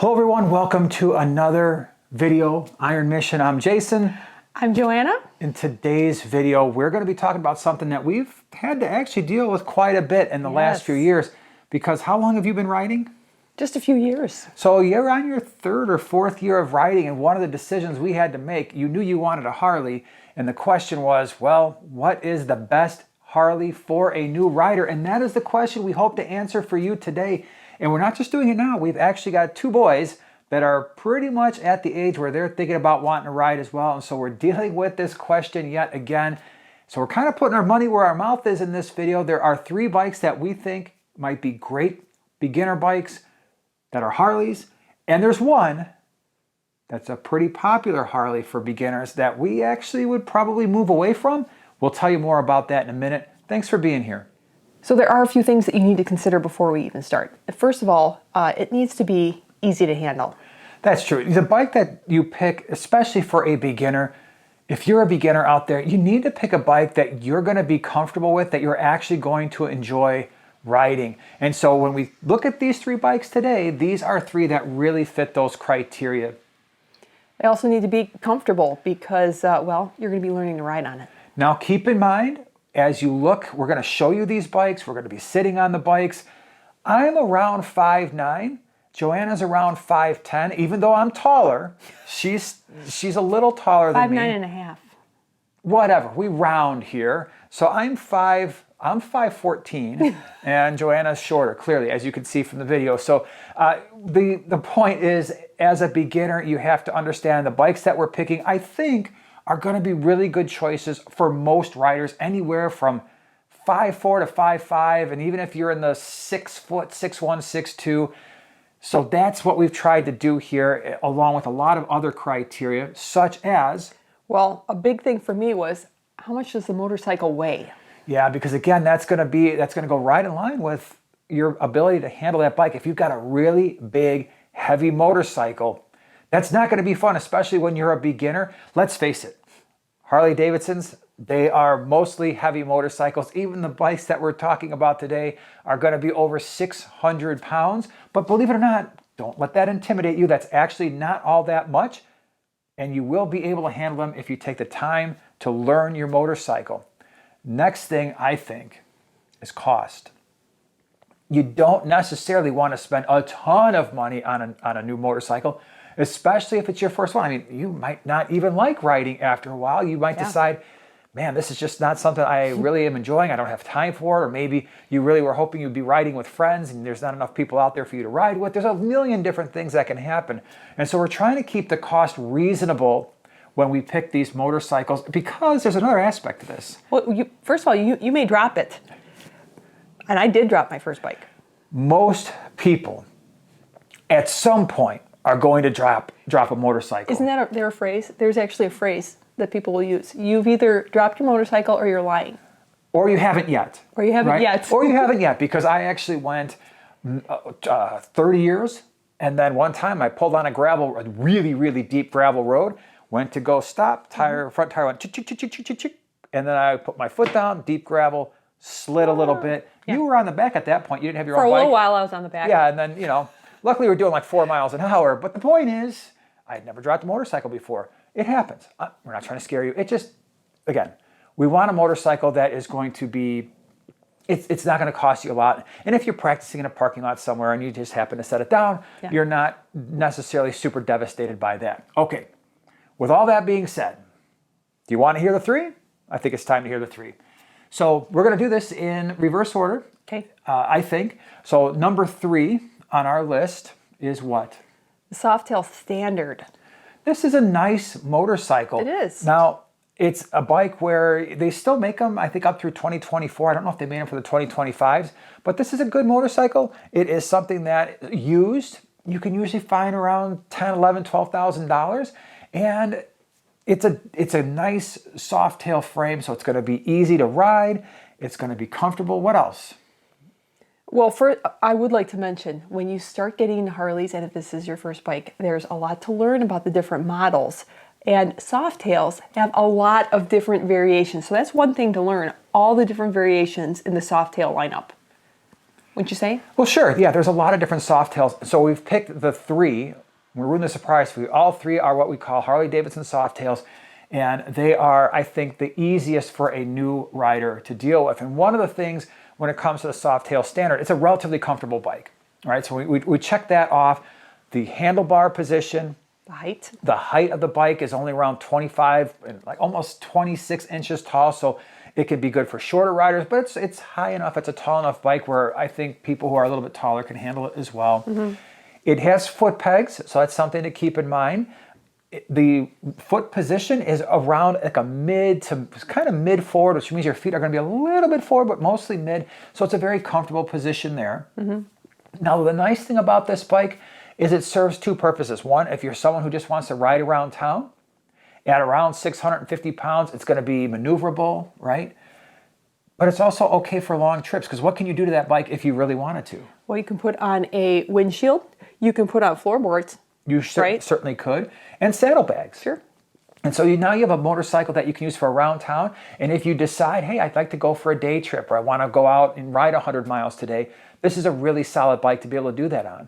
Hello everyone, welcome to another video, Iron Mission. I'm Jason. I'm Joanna. In today's video, we're going to be talking about something that we've had to actually deal with quite a bit in the last few years. Because how long have you been riding? Just a few years. So you're on your third or fourth year of riding, and one of the decisions we had to make, you knew you wanted a Harley, and the question was, well, what is the best Harley for a new rider? And that is the question we hope to answer for you today. And we're not just doing it now. We've actually got two boys that are pretty much at the age where they're thinking about wanting to ride as well. And so we're dealing with this question yet again. So we're kind of putting our money where our mouth is in this video. There are three bikes that we think might be great beginner bikes that are Harleys. And there's one that's a pretty popular Harley for beginners that we actually would probably move away from. We'll tell you more about that in a minute. Thanks for being here. So there are a few things that you need to consider before we even start. First of all, it needs to be easy to handle. That's true. The bike that you pick, especially for a beginner, if you're a beginner out there, you need to pick a bike that you're going to be comfortable with, that you're actually going to enjoy riding. And so when we look at these three bikes today, these are three that really fit those criteria. They also need to be comfortable because, well, you're going to be learning to ride on it. Now keep in mind, as you look, we're going to show you these bikes. We're going to be sitting on the bikes. I'm around 5'9". Joanna's around 5'10". Even though I'm taller, she's a little taller than me. 5'9.5". Whatever, we round here. So I'm 5'14", and Joanna's shorter, clearly, as you can see from the video. So the point is, as a beginner, you have to understand the bikes that we're picking, I think, are going to be really good choices for most riders, anywhere from 5'4" to 5'5", and even if you're in the 6 foot, 6'1", 6'2". So that's what we've tried to do here, along with a lot of other criteria, such as... Well, a big thing for me was, how much does the motorcycle weigh? Yeah, because again, that's going to go right in line with your ability to handle that bike. If you've got a really big, heavy motorcycle, that's not going to be fun, especially when you're a beginner. Let's face it, Harley Davidsons, they are mostly heavy motorcycles. Even the bikes that we're talking about today are going to be over 600 pounds. But believe it or not, don't let that intimidate you. That's actually not all that much. And you will be able to handle them if you take the time to learn your motorcycle. Next thing, I think, is cost. You don't necessarily want to spend a ton of money on a new motorcycle, especially if it's your first one. I mean, you might not even like riding after a while. You might decide, man, this is just not something I really am enjoying. I don't have time for it. Or maybe you really were hoping you'd be riding with friends and there's not enough people out there for you to ride with. There's a million different things that can happen. And so we're trying to keep the cost reasonable when we pick these motorcycles, because there's another aspect to this. Well, first of all, you may drop it. And I did drop my first bike. Most people, at some point, are going to drop a motorcycle. Isn't that there a phrase? There's actually a phrase that people will use. You've either dropped your motorcycle or you're lying. Or you haven't yet. Or you haven't yet. Or you haven't yet, because I actually went 30 years, and then one time I pulled on a really, really deep gravel road, went to go stop, front tire went chick, chick, chick, chick, chick, chick, and then I put my foot down, deep gravel, slid a little bit. Yeah. You were on the back at that point. You didn't have your own bike. For a little while I was on the back. Yeah, and then, luckily we were doing like 4 miles an hour. But the point is, I had never dropped a motorcycle before. It happens. We're not trying to scare you. It just, again, we want a motorcycle that is going to be, it's not going to cost you a lot. And if you're practicing in a parking lot somewhere and you just happen to set it down, you're not necessarily super devastated by that. Okay, with all that being said, do you want to hear the three? I think it's time to hear the three. So we're going to do this in reverse order, okay. I think. So number 3 on our list is what? The Softail Standard. This is a nice motorcycle. It is. Now, it's a bike where they still make them, I think, up through 2024. I don't know if they made them for the 2025s, but this is a good motorcycle. It is something that used, you can usually find around $10,000, $11,000, $12,000. And it's a nice soft tail frame, so it's going to be easy to ride. It's going to be comfortable. What else? Well, first, I would like to mention, when you start getting into Harleys, and if this is your first bike, there's a lot to learn about the different models. And Softails have a lot of different variations. So that's one thing to learn, all the different variations in the Softail lineup. wouldn't you say? Well, sure. Yeah, there's a lot of different Softails. So we've picked the three. We're ruining the surprise for you. All three are what we call Harley-Davidson Softails. And they are, I think, the easiest for a new rider to deal with. And one of the things when it comes to the Softail Standard, it's a relatively comfortable bike. Right? So we check that off. The handlebar position. The height of the bike is only around 25, like almost 26 inches tall. So it could be good for shorter riders, but it's high enough. It's a tall enough bike where I think people who are a little bit taller can handle it as well. It has foot pegs, so that's something to keep in mind. The foot position is around like a mid to kind of mid forward, which means your feet are going to be a little bit forward, but mostly mid. So it's a very comfortable position there. Now, the nice thing about this bike is it serves two purposes. One, if you're someone who just wants to ride around town, at around 650 pounds, it's going to be maneuverable, right? But it's also okay for long trips, because what can you do to that bike if you really wanted to? Well, you can put on a windshield. You can put on floorboards. You certainly could. And saddlebags. Sure. And so now you have a motorcycle that you can use for around town. And if you decide, hey, I'd like to go for a day trip, or I want to go out and ride 100 miles today, this is a really solid bike to be able to do that on.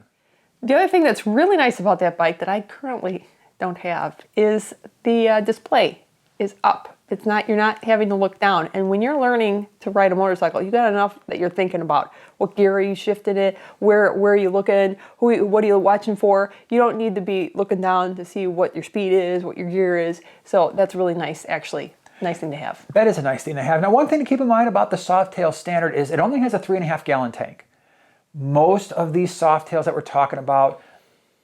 The other thing that's really nice about that bike that I currently don't have is the display is up. It's not, you're not having to look down. And when you're learning to ride a motorcycle, you got enough that you're thinking about what gear are you shifting it, where are you looking, what are you watching for. You don't need to be looking down to see what your speed is, what your gear is. So that's really nice, actually. Nice thing to have. That is a nice thing to have. Now, one thing to keep in mind about the Softail Standard is it only has a 3.5 gallon tank. Most of these Softails that we're talking about,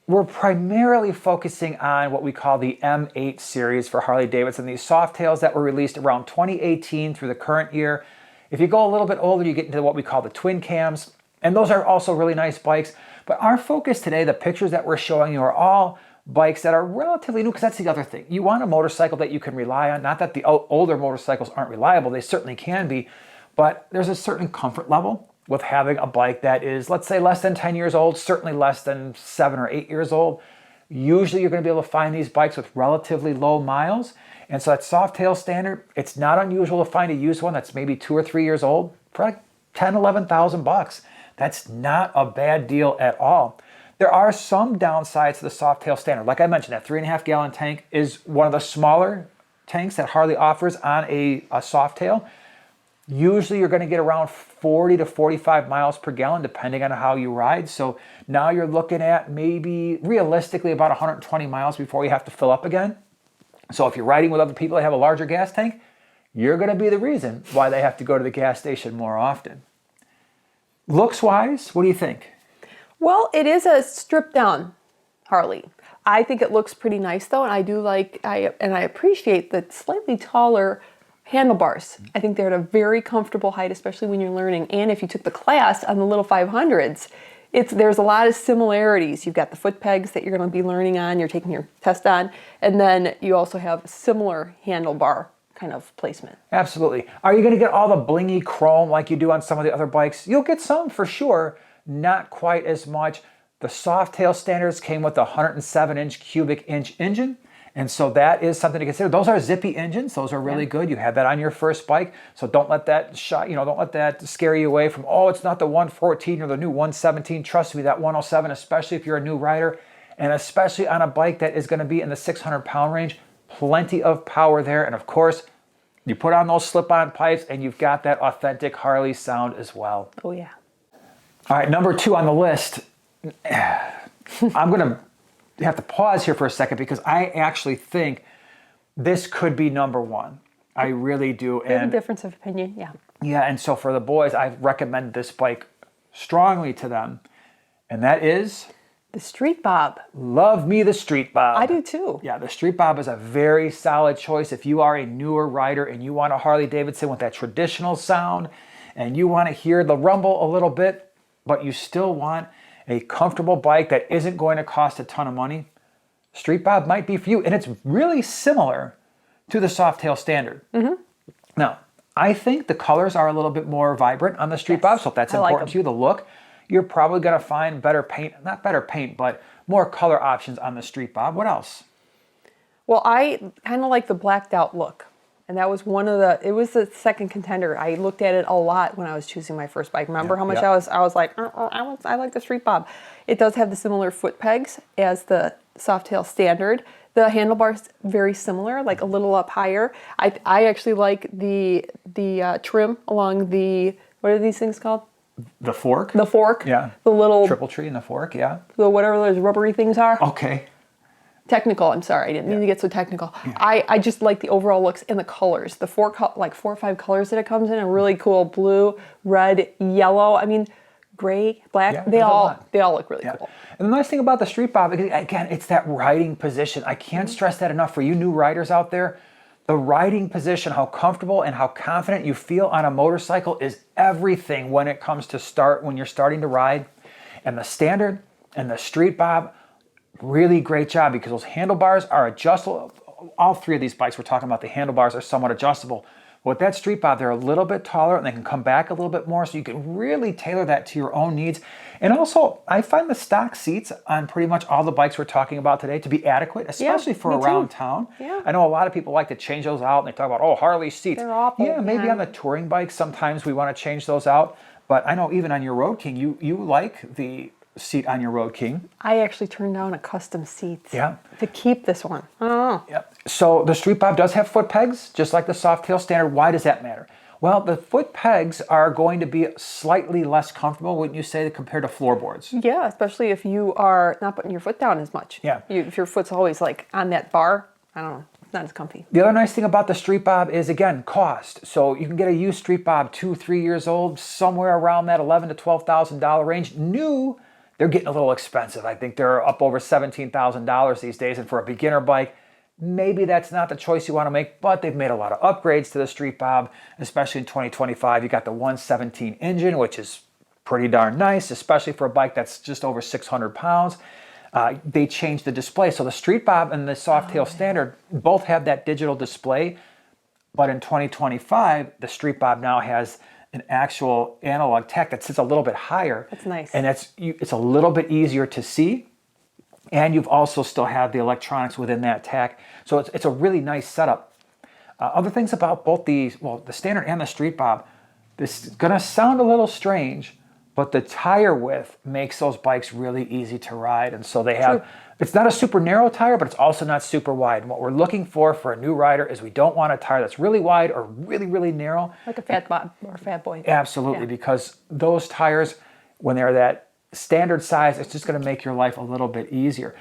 we're primarily focusing on what we call the M8 series for Harley-Davidson, these Softails that were released around 2018 through the current year. If you go a little bit older, you get into what we call the twin cams, and those are also really nice bikes. But our focus today, the pictures that we're showing you, are all bikes that are relatively new, because that's the other thing. You want a motorcycle that you can rely on. Not that the older motorcycles aren't reliable, they certainly can be, but there's a certain comfort level with having a bike that is, let's say, less than 10 years old, certainly less than 7 or 8 years old. Usually you're going to be able to find these bikes with relatively low miles. And so that Softail Standard, it's not unusual to find a used one that's maybe 2 or 3 years old for like 10, 11,000 bucks. That's not a bad deal at all. There are some downsides to the Softail Standard. Like I mentioned, that 3.5 gallon tank is one of the smaller tanks that Harley offers on a Softail. Usually you're going to get around 40 to 45 miles per gallon depending on how you ride. So now you're looking at maybe realistically about 120 miles before you have to fill up again. So if you're riding with other people that have a larger gas tank, you're going to be the reason why they have to go to the gas station more often. Looks-wise, what do you think? Well, it is a stripped down Harley. I think it looks pretty nice though, and I appreciate the slightly taller handlebars. I think they're at a very comfortable height, especially when you're learning. And if you took the class on the little 500s, there's a lot of similarities. You've got the foot pegs that you're going to be learning on, you're taking your test on, and then you also have similar handlebar kind of placement. Absolutely. Are you going to get all the blingy chrome like you do on some of the other bikes? You'll get some for sure, not quite as much. The Softail Standards came with a 107-inch cubic inch engine. And so that is something to consider. Those are zippy engines. Those are really good. You had that on your first bike. So don't let that don't let that scare you away from, oh, it's not the 114 or the new 117. Trust me, that 107, especially if you're a new rider, and especially on a bike that is going to be in the 600-pound range, plenty of power there. And of course, you put on those slip-on pipes and you've got that authentic Harley sound as well. Oh, yeah. All right, number 2 on the list. I'm going to have to pause here for a second because I actually think this could be number 1. I really do. There's a difference of opinion, yeah. Yeah, and so for the boys, I've recommended this bike strongly to them, and that is the Street Bob. Love me the Street Bob. I do too. Yeah, the Street Bob is a very solid choice if you are a newer rider and you want a Harley-Davidson with that traditional sound and you want to hear the rumble a little bit, but you still want a comfortable bike that isn't going to cost a ton of money. Street Bob might be for you, and it's really similar to the Softail Standard. Now, I think the colors are a little bit more vibrant on the Street Bob, so if that's important to you, the look, you're probably going to find better paint, not better paint, but more color options on the Street Bob. What else? Well, I kind of like the blacked out look And that was it was the second contender. I looked at it a lot when I was choosing my first bike. Remember how much I was like, I like the Street Bob. It does have the similar foot pegs as the Softail Standard. The handlebars very similar, like a little up higher. I actually like the trim along the, what are these things called? The fork? The fork. Yeah. The little triple tree and the fork, yeah. The whatever those rubbery things are. Okay. Technical, I'm sorry, I didn't mean to get so technical. Yeah. I just like the overall looks and the colors. The four or five colors that it comes in are really cool. Blue, red, yellow. I mean, gray, black. Yeah, they all look really cool. And the nice thing about the Street Bob, again, it's that riding position. I can't stress that enough for you new riders out there. The riding position, how comfortable and how confident you feel on a motorcycle is everything when it comes to when you're starting to ride. And the Standard and the Street Bob, really great job because those handlebars are adjustable. All three of these bikes we're talking about, the handlebars are somewhat adjustable. With that Street Bob, they're a little bit taller and they can come back a little bit more, so you can really tailor that to your own needs. And also, I find the stock seats on pretty much all the bikes we're talking about today to be adequate, especially for around town. Yeah. I know a lot of people like to change those out and they talk about, oh, Harley seats. They're awful. Yeah, maybe on the touring bikes, sometimes we want to change those out. But I know even on your Road King, you like the seat on your Road King. I actually turned down a custom seat to keep this one. I don't know. Yep. So the Street Bob does have foot pegs, just like the Softail Standard. Why does that matter? Well, the foot pegs are going to be slightly less comfortable, wouldn't you say, compared to floorboards? Yeah, especially if you are not putting your foot down as much. Yeah. If your foot's always like on that bar, I don't know, it's not as comfy. The other nice thing about the Street Bob is, again, cost. So you can get a used Street Bob 2-3 years old, somewhere around that $11,000 to $12,000 range. New, they're getting a little expensive. I think they're up over $17,000 these days. And for a beginner bike, maybe that's not the choice you want to make, but they've made a lot of upgrades to the Street Bob, especially in 2025. You got the 117 engine, which is pretty darn nice, especially for a bike that's just over 600 pounds. They changed the display. So the Street Bob and the Softail Standard both have that digital display, but in 2025, the Street Bob now has an actual analog tech that sits a little bit higher. That's nice. And it's a little bit easier to see. And you've also still have the electronics within that tech. So it's a really nice setup. Other things about both the Standard and the Street Bob, this is gonna sound a little strange, but the tire width makes those bikes really easy to ride. And so they have, it's not a super narrow tire, but it's also not super wide. And what we're looking for a new rider is we don't want a tire that's really wide or really, really narrow. Like a Fat Bob or Fat Boy. Absolutely, because those tires, when they're that standard size, it's just going to make your life a little bit easier.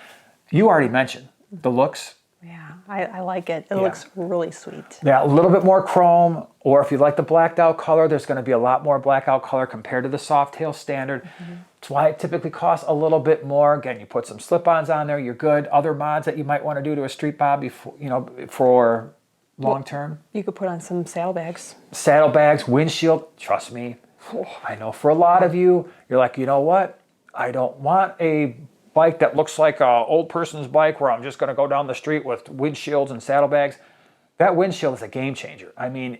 You already mentioned the looks. Yeah, I like it. It looks really sweet. Yeah, a little bit more chrome, or if you like the blacked out color, there's going to be a lot more blackout color compared to the Softail Standard. That's why it typically costs a little bit more. Again, you put some slip-ons on there, you're good. Other mods that you might want to do to a Street Bob before, for long term. You could put on some saddlebags. Saddlebags, windshield, trust me. I know for a lot of you, you're like, you know what? I don't want a bike that looks like an old person's bike where I'm just going to go down the street with windshields and saddlebags. That windshield is a game changer. I mean,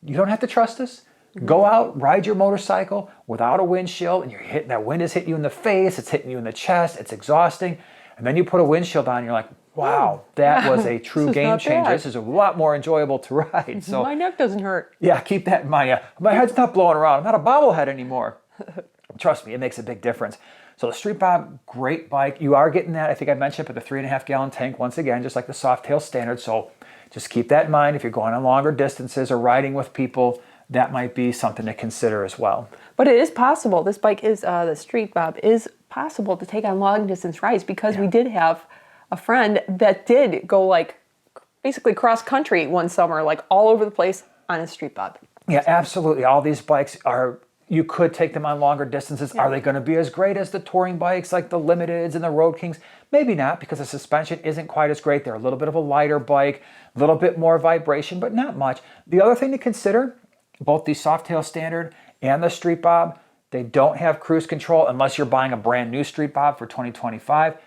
you don't have to trust us. Go out, ride your motorcycle without a windshield, and that wind is hitting you in the face, it's hitting you in the chest, it's exhausting. And then you put a windshield on, and you're like, wow, that was a true game changer. This is a lot more enjoyable to ride. So my neck doesn't hurt. Yeah, keep that in mind. My head's not blowing around. I'm not a bobblehead anymore. Trust me, it makes a big difference. So the Street Bob, great bike. You are getting that, I think I mentioned, but the 3.5 gallon tank, once again, just like the Softail Standard. So just keep that in mind. If you're going on longer distances or riding with people, that might be something to consider as well. But it is possible. This bike is, the Street Bob is possible to take on long distance rides because we did have a friend that did go like basically cross country one summer, like all over the place on a Street Bob. Yeah, absolutely. All these bikes you could take them on longer distances. Are they going to be as great as the touring bikes like the Limiteds and the Road Kings? Maybe not, because the suspension isn't quite as great. They're a little bit of a lighter bike, a little bit more vibration, but not much. The other thing to consider, both the Softail Standard and the Street Bob, they don't have cruise control unless you're buying a brand new Street Bob for 2025.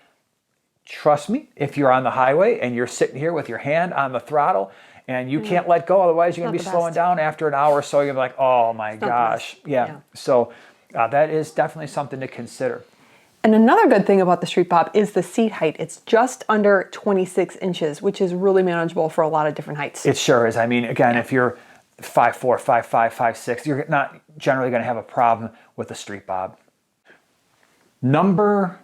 Trust me, if you're on the highway and you're sitting here with your hand on the throttle and you can't let go, otherwise you're going to be slowing down after an hour or so. You're like, oh my gosh. Yeah. So that is definitely something to consider. And another good thing about the Street Bob is the seat height. It's just under 26 inches, which is really manageable for a lot of different heights. It sure is. I mean, again, if you're 5'4", 5'5", 5'6", you're not generally going to have a problem with the Street Bob. Number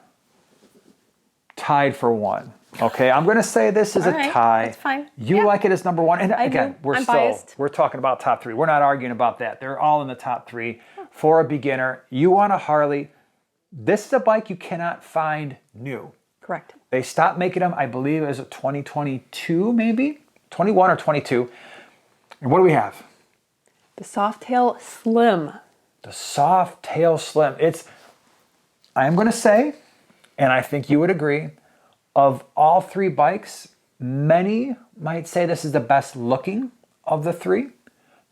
tied for one. Okay, I'm going to say this is a tie. That's fine. You like it as number one. And I again, do. I'm biased. we're talking about top three. We're not arguing about that. They're all in the top three for a beginner. You want a Harley. This is a bike you cannot find new. Correct. They stopped making them, I believe, as of 2022, maybe? 21 or 22. And what do we have? The Softail Slim. The Softail Slim. I am going to say, and I think you would agree, of all three bikes, many might say this is the best looking of the three.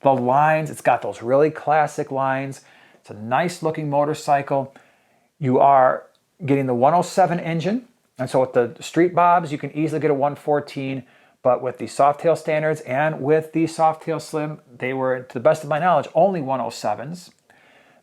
The lines, it's got those really classic lines. It's a nice looking motorcycle. You are getting the 107 engine. And so with the Street Bobs, you can easily get a 114. But with the Softail standards and with the Softail Slim, they were, to the best of my knowledge, only 107s.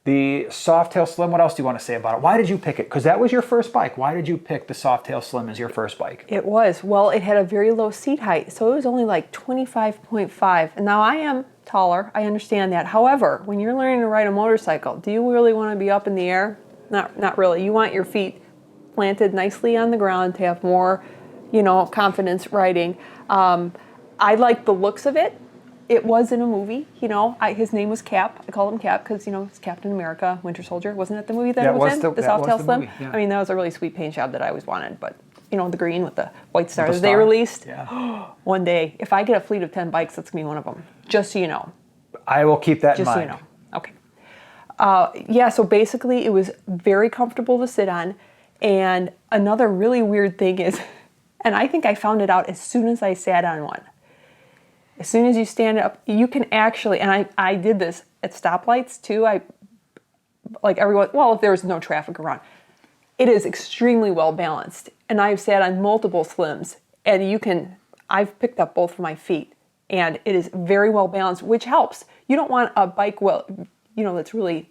The Softail Slim, what else do you want to say about it? Why did you pick it? Because that was your first bike. Why did you pick the Softail Slim as your first bike? It was. Well, it had a very low seat height, so it was only like 25.5. And now I am taller. I understand that. However, when you're learning to ride a motorcycle, do you really want to be up in the air? Not really. You want your feet planted nicely on the ground to have more, confidence riding. I like the looks of it. It was in a movie, his name was Cap. I call him Cap because, it's Captain America, Winter Soldier. Wasn't it the movie that it was in? The Softail Slim? Movie, yeah. I mean, that was a really sweet paint job that I always wanted. But, the green with the white stars the they star. released. Yeah. One day, if I get a fleet of 10 bikes, that's going to be one of them. Just so you know. I will keep that in Just so mind. you know. Okay. So basically, it was very comfortable to sit on. And another really weird thing is, and I think I found it out as soon as I sat on one. As soon as you stand up, you can actually, and I did this at stoplights too. If there's no traffic around, it is extremely well balanced. And I've sat on multiple Slims, and I've picked up both of my feet, and it is very well balanced, which helps. You don't want a bike, that's really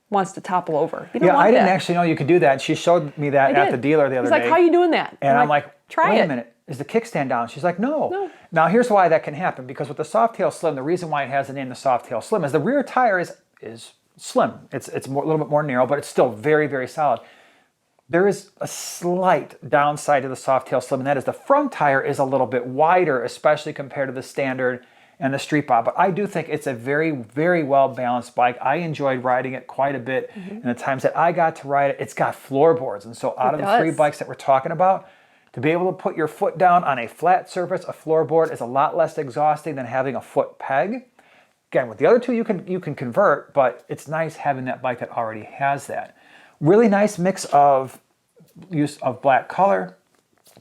wants to topple over. You don't want I didn't that. actually know you could do that. She showed me that at the dealer the other day. He's like, how are you doing that? And I'm like, try wait it. a minute. Is the kickstand down? She's like, no. Now, here's why that can happen. Because with the Softail Slim, the reason why it has the name the Softail Slim is the rear tire is slim. It's a little bit more narrow, but it's still very, very solid. There is a slight downside to the Softail Slim, and that is the front tire is a little bit wider, especially compared to the Standard and the Street Bob. But I do think it's a very, very well-balanced bike. I enjoyed riding it quite a bit. And the times that I got to ride it, it's got floorboards. And so out of the three bikes that we're talking about, to be able to put your foot down on a flat surface, a floorboard, is a lot less exhausting than having a foot peg. Again, with the other two, you can convert, but it's nice having that bike that already has that. Really nice mix of use of black color,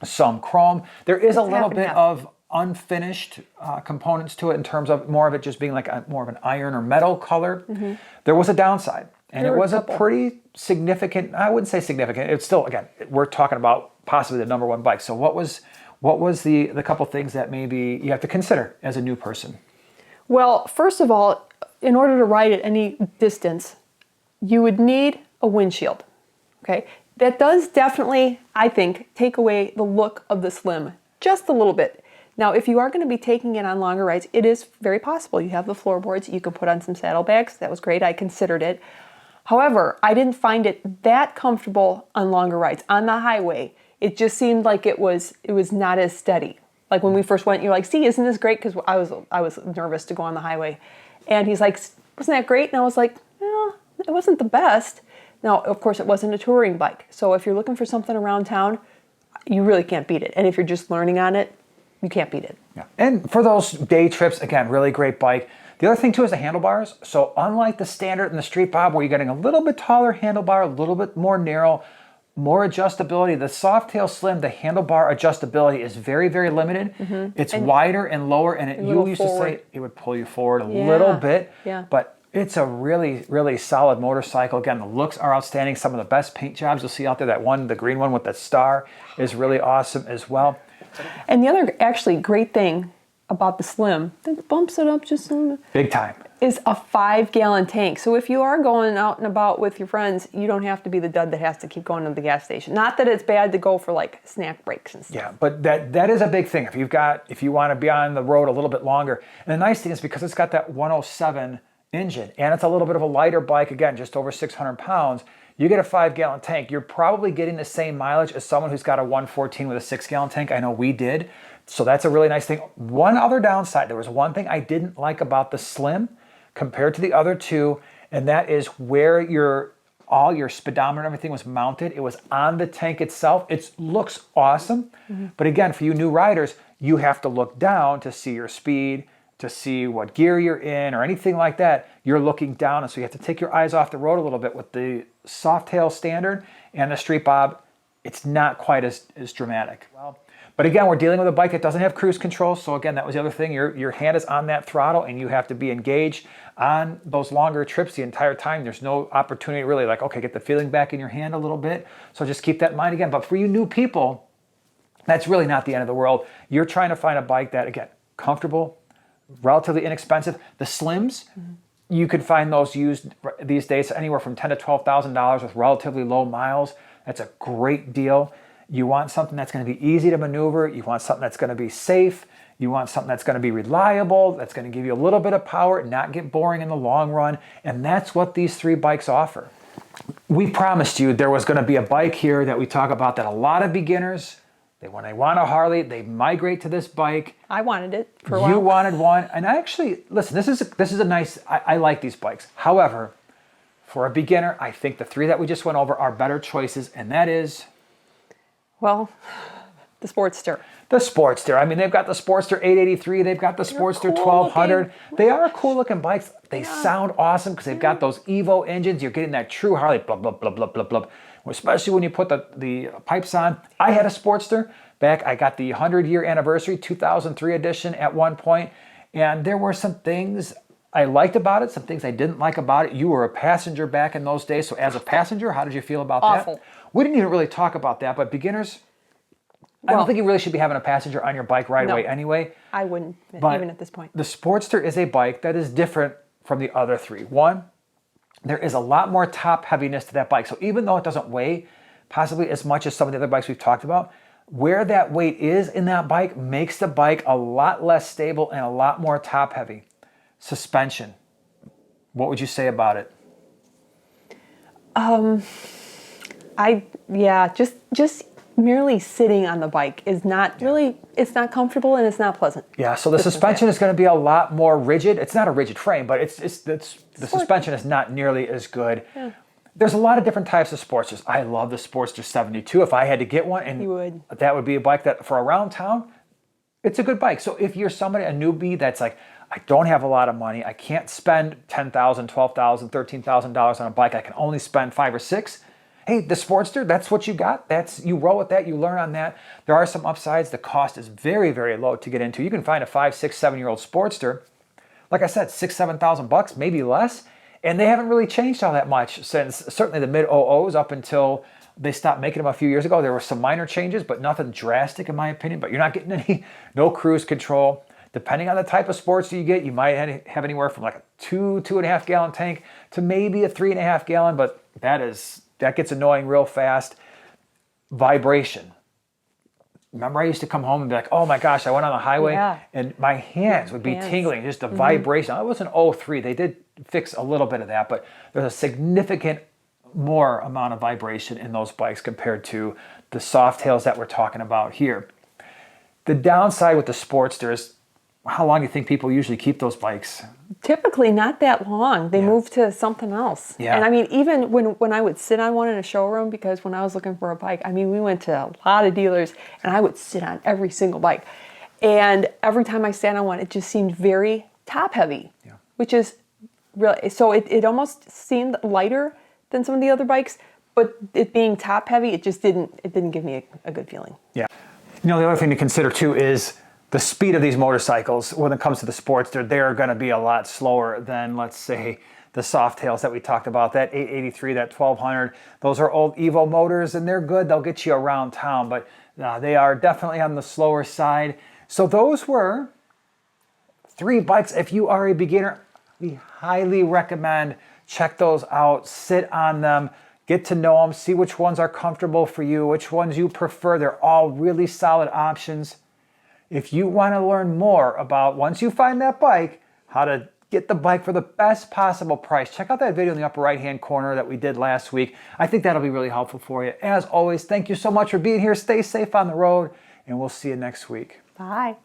some chrome. There is a little bit of unfinished components to it in terms of more of it just being like more of an iron or metal color. There was a downside, and it was a pretty significant, I wouldn't say significant, it's still, again, we're talking about possibly the number one bike. So what was the couple things that maybe you have to consider as a new person? Well, first of all, in order to ride at any distance, you would need a windshield. Okay? That does definitely, I think, take away the look of the Slim just a little bit. Now, if you are going to be taking it on longer rides, it is very possible. You have the floorboards. You can put on some saddlebags. That was great. I considered it. However, I didn't find it that comfortable on longer rides. On the highway, it just seemed like it was not as steady. Like when we first went, you're like, see, isn't this great? Because I was nervous to go on the highway. And he's like, wasn't that great? And I was like, well, it wasn't the best. Now, of course, it wasn't a touring bike. So if you're looking for something around town, you really can't beat it. And if you're just learning on it, you can't beat it. Yeah. And for those day trips, again, really great bike. The other thing too is the handlebars. So unlike the Standard and the Street Bob, where you're getting a little bit taller handlebar, a little bit more narrow, more adjustability, the Softail Slim, the handlebar adjustability is very, very limited. It's wider and lower, and you used to say it would pull you forward a little bit. But it's a really, really solid motorcycle. Again, the looks are outstanding. Some of the best paint jobs you'll see out there. That one, the green one with the star, is really awesome as well. And the other actually great thing about the Slim, that bumps it up just a little bit, Big time. is a 5-gallon tank. So if you are going out and about with your friends, you don't have to be the dud that has to keep going to the gas station. Not that it's bad to go for like snack breaks and stuff. Yeah, but that is a big thing. If you want to be on the road a little bit longer. And the nice thing is because it's got that 107 engine and it's a little bit of a lighter bike, again, just over 600 pounds, you get a 5-gallon tank. You're probably getting the same mileage as someone who's got a 114 with a 6-gallon tank. I know we did. So that's a really nice thing. One other downside, there was one thing I didn't like about the Slim compared to the other two, and that is where all your speedometer and everything was mounted. It was on the tank itself. It looks awesome. But again, for you new riders, you have to look down to see your speed, to see what gear you're in or anything like that. You're looking down, and so you have to take your eyes off the road a little bit. With the Softail Standard and the Street Bob, it's not quite as dramatic. But again, we're dealing with a bike that doesn't have cruise control. So again, that was the other thing. Your hand is on that throttle and you have to be engaged on those longer trips the entire time. There's no opportunity really like, okay, get the feeling back in your hand a little bit. So just keep that in mind again. But for you new people, that's really not the end of the world. You're trying to find a bike that, again, comfortable, relatively inexpensive. The Slims, you could find those used these days anywhere from $10,000 to $12,000 with relatively low miles. That's a great deal. You want something that's going to be easy to maneuver. You want something that's going to be safe. You want something that's going to be reliable, that's going to give you a little bit of power, not get boring in the long run. And that's what these 3 bikes offer. We promised you there was going to be a bike here that we talk about that a lot of beginners, when they want a Harley, they migrate to this bike. I wanted it for a while. You wanted one. And actually, listen, this is a nice, I like these bikes. However, for a beginner, I think the 3 that we just went over are better choices, and that is... Well, the Sportster. The Sportster. I mean, they've got the Sportster 883. They've got the Sportster 1200. They are cool looking bikes. They sound awesome because they've got those Evo engines. You're getting that true Harley, blah, blah, blah, blah, blah, blah. Especially when you put the pipes on. I had a Sportster back. I got the 100-year anniversary, 2003 edition at one point. And there were some things I liked about it, some things I didn't like about it. You were a passenger back in those days. So as a passenger, how did you feel about Awful. that? We didn't even really talk about that, but beginners, I don't think you really should be having a passenger on your bike right away anyway. I wouldn't, But even at this point. The Sportster is a bike that is different from the other 3. One, there is a lot more top heaviness to that bike. So even though it doesn't weigh possibly as much as some of the other bikes we've talked about, where that weight is in that bike makes the bike a lot less stable and a lot more top heavy. Suspension. What would you say about it? Just merely sitting on the bike is not really, it's not comfortable and it's not pleasant. Yeah, so the suspension is going to be a lot more rigid. It's not a rigid frame, but the suspension is not nearly as good. Yeah. There's a lot of different types of Sportsters. I love the Sportster 72 if I had to get one. And you would. That would be a bike that for around town, it's a good bike. So if you're somebody, a newbie that's like, I don't have a lot of money, I can't spend $10,000, $12,000, $13,000 on a bike, I can only spend 5 or 6. Hey, the Sportster, that's what you got. You roll with that, you learn on that. There are some upsides. The cost is very, very low to get into. You can find a 5, 6, 7-year-old Sportster, like I said, $6,000, $7,000, maybe less. And they haven't really changed all that much since certainly the mid-00s up until they stopped making them a few years ago. There were some minor changes, but nothing drastic in my opinion. But you're not getting no cruise control. Depending on the type of Sportster you get, you might have anywhere from like a 2.5 gallon tank to maybe a 3.5 gallon, but that gets annoying real fast. Vibration. Remember I used to come home and be like, oh my gosh, I went on the highway and my hands would be tingling, just the vibration. It was an 03. They did fix a little bit of that, but there's a significant more amount of vibration in those bikes compared to the Softails that we're talking about here. The downside with the Sportster is how long do you think people usually keep those bikes? Typically not that long. They move to something else. Yeah. And I mean, even when I would sit on one in a showroom, because when I was looking for a bike, I mean, we went to a lot of dealers and I would sit on every single bike. And every time I sat on one, it just seemed very top heavy, which is really, so it almost seemed lighter than some of the other bikes, but it being top heavy, it didn't give me a good feeling. Yeah. You know, the other thing to consider too is the speed of these motorcycles. When it comes to the Sportster, they're going to be a lot slower than, let's say, the Softails that we talked about, that 883, that 1200. Those are old Evo motors, and they're good. They'll get you around town, but they are definitely on the slower side. So those were 3 bikes if you are a beginner. We highly recommend check those out, sit on them, get to know them, see which ones are comfortable for you, which ones you prefer. They're all really solid options. If you want to learn more about, once you find that bike, how to get the bike for the best possible price, check out that video in the upper right-hand corner that we did last week. I think that'll be really helpful for you. As always, thank you so much for being here. Stay safe on the road, and we'll see you next week. Bye.